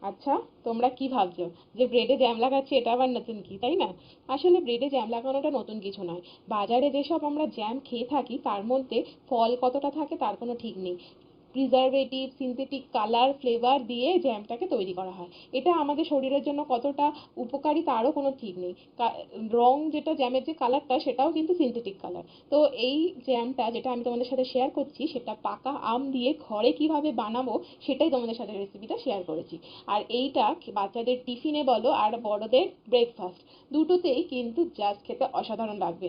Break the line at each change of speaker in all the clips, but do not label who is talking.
আচ্ছা, তোমরা কি ভাবছো যে ব্রেডে জ্যাম লাগাচ্ছি এটা আবার নতুন কি, তাই না? আসলে ব্রেডে জ্যাম লাগানোটা নতুন কিছু নয়। বাজারে যেসব আমরা জ্যাম খেয়ে থাকি তার মধ্যে ফল কতটা থাকে তার কোনো ঠিক নেই। প্রিজারভেটিভ, সিনথেটিক কালার, ফ্লেভার দিয়ে জ্যামটাকে তৈরি করা হয়। এটা আমাদের শরীরের জন্য কতটা উপকারী তারও কোনো ঠিক নেই। রং যেটা জ্যামের যে কালারটা সেটাও কিন্তু সিনথেটিক কালার। তো এই জ্যামটা যেটা আমি তোমাদের সাথে শেয়ার করছি সেটা পাকা আম দিয়ে ঘরে কিভাবে বানাবো সেটাই তোমাদের সাথে রেসিপিটা শেয়ার করেছি। আর এইটা বাচ্চাদের টিফিনে বলো আর বড়দের ব্রেকফাস্ট, দুটোতেই কিন্তু জাস্ট খেতে অসাধারণ লাগবে।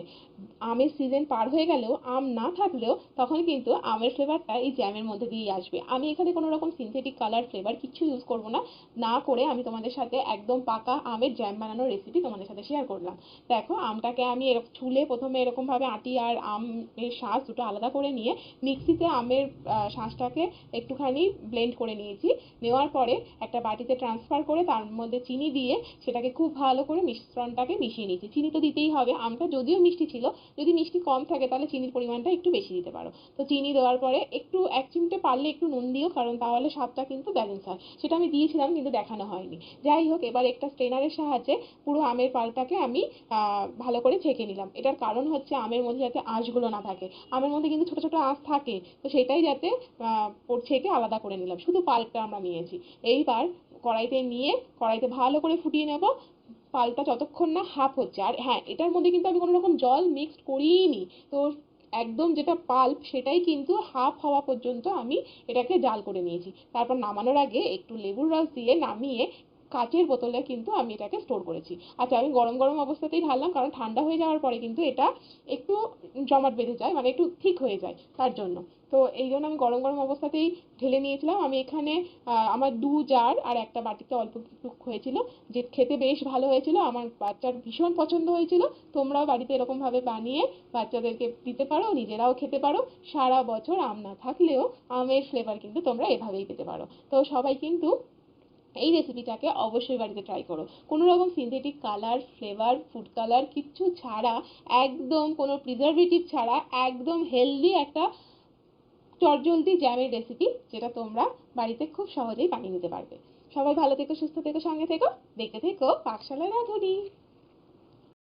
আমের সিজন পার হয়ে গেলেও আম না থাকলেও তখন কিন্তু আমের ফ্লেভারটা এই জ্যামের মধ্যে দিয়েই আসবে। আমি এখানে কোনো রকম সিনথেটিক কালার ফ্লেভার কিছু ইউজ করব না। না করে আমি তোমাদের সাথে একদম পাকা আমের জ্যাম বানানোর রেসিপি তোমাদের সাথে শেয়ার করলাম। দেখো, আমটাকে আমি এরকম ছুলে প্রথমে এরকমভাবে আটি আর আমের শাঁস দুটো আলাদা করে নিয়ে মিক্সিতে আমের শাঁসটাকে একটুখানি ব্লেন্ড করে নিয়েছি। নেওয়ার পরে একটা বাটিতে ট্রান্সফার করে তার মধ্যে চিনি দিয়ে সেটাকে খুব ভালো করে মিশ্রণটাকে মিশিয়ে নিয়েছি। চিনি তো দিতেই হবে, আমটা যদিও মিষ্টি ছিল। যদি মিষ্টি কম থাকে তাহলে চিনির পরিমাণটা একটু বেশি দিতে পারো। তো চিনি দেওয়ার পরে একটু এক চিমটে পারলে একটু নুন দিও, কারণ তাহলে স্বাদটা কিন্তু ব্যালেন্স হয়। সেটা আমি দিয়েছিলাম কিন্তু দেখানো হয়নি। যাই হোক, এবার একটা স্ট্রেনারের সাহায্যে পুরো আমের পাল্পটাকে আমি ভালো করে ছেঁকে নিলাম। এটার কারণ হচ্ছে আমের মধ্যে যাতে আঁশগুলো না থাকে। আমের মধ্যে কিন্তু ছোট ছোট আঁশ থাকে, তো সেটাই যাতে ছেঁকে আলাদা করে নিলাম, শুধু পাল্পটা আমরা নিয়েছি। এইবার কড়াইতে নিয়ে কড়াইতে ভালো করে ফুটিয়ে নেব পালটা যতক্ষণ না হাফ হচ্ছে। আর হ্যাঁ, এটার মধ্যে কিন্তু আমি কোনো রকম জল মিক্সড করিনি। তো একদম যেটা পাল্প সেটাই কিন্তু হাফ হওয়া পর্যন্ত আমি এটাকে জাল করে নিয়েছি। তারপর নামানোর আগে একটু লেবুর রস দিয়ে নামিয়ে কাচের বোতলে কিন্তু আমি এটাকে স্টোর করেছি। আচ্ছা, আমি গরম গরম অবস্থাতেই ঢাললাম, কারণ ঠান্ডা হয়ে যাওয়ার পরে কিন্তু এটা একটু জমাট বেঁধে যায়, মানে একটু ঠিক হয়ে যায় তার জন্য। তো এই জন্য আমি গরম গরম অবস্থাতেই ঢেলে নিয়েছিলাম। আমি এখানে আমার 2 জার আর একটা বাটিতে অল্প একটু হয়েছিল, যে খেতে বেশ ভালো হয়েছিল, আমার বাচ্চার ভীষণ পছন্দ হয়েছিল। তোমরাও বাড়িতে এরকমভাবে বানিয়ে বাচ্চাদেরকে দিতে পারো, নিজেরাও খেতে পারো। সারা বছর আম না থাকলেও আমের ফ্লেভার কিন্তু তোমরা এভাবেই পেতে পারো। তো সবাই কিন্তু এই রেসিপিটাকে অবশ্যই বাড়িতে ট্রাই করো। কোনো রকম synthetic colour, flavour, food colour কিচ্ছু ছাড়া, একদম কোনো প্রিজারভেটিভ ছাড়া একদম হেলদি একটা চটজলদি জ্যামের রেসিপি, যেটা তোমরা বাড়িতে খুব সহজেই বানিয়ে নিতে পারবে। সবাই ভালো থেকো, সুস্থ থেকো, সঙ্গে থেকো, দেখতে থেকো পাকশালা রাঁধুনি।